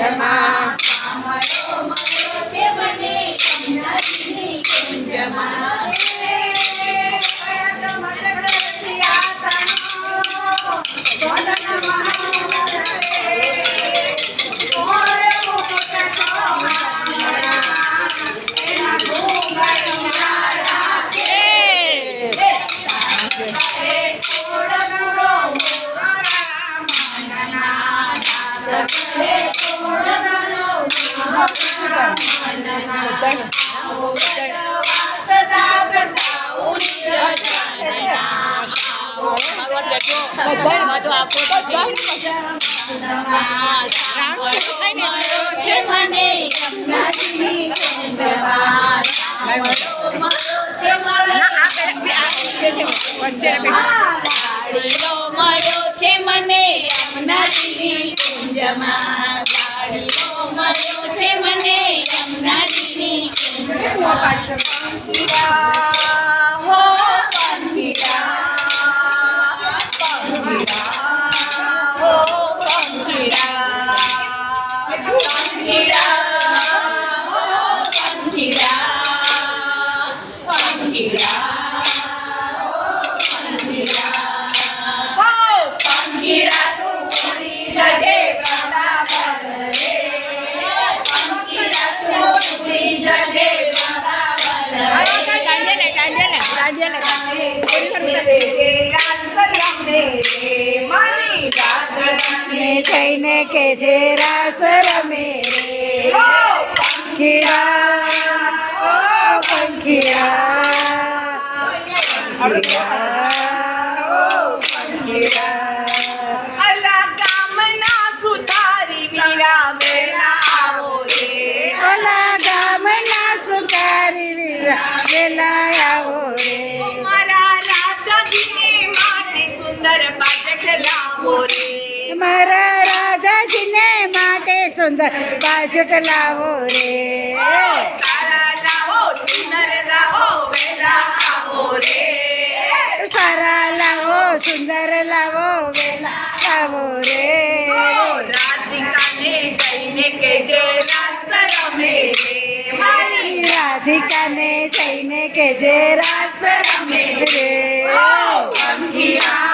કુંજમાં મળ્યો છે મને યમુનાજીની કુંજમાં જઈને કે જે રાસ રમે રે પંખીડા ઓ પંખીડા અલા ગામના સુધારી વીરા વેલા આવો રે ઓલા ગામના સુધારી વીરા વેલા આવો રે મારા રાધાજીને માટે સુંદર પાટક લાવો રે મારા રાધાજીને માટે સુંદર પાછુટ લાવો રે સારા લાવો સુંદર લાવો વેલા આવો રે સારા લાવો સુંદર લાવો વેલા આવો રે રાધિકાને જઈને કે જે રાસ રમે રે મારી રાધિકાને જઈને કે જે રાસ રમે રે પંખીડા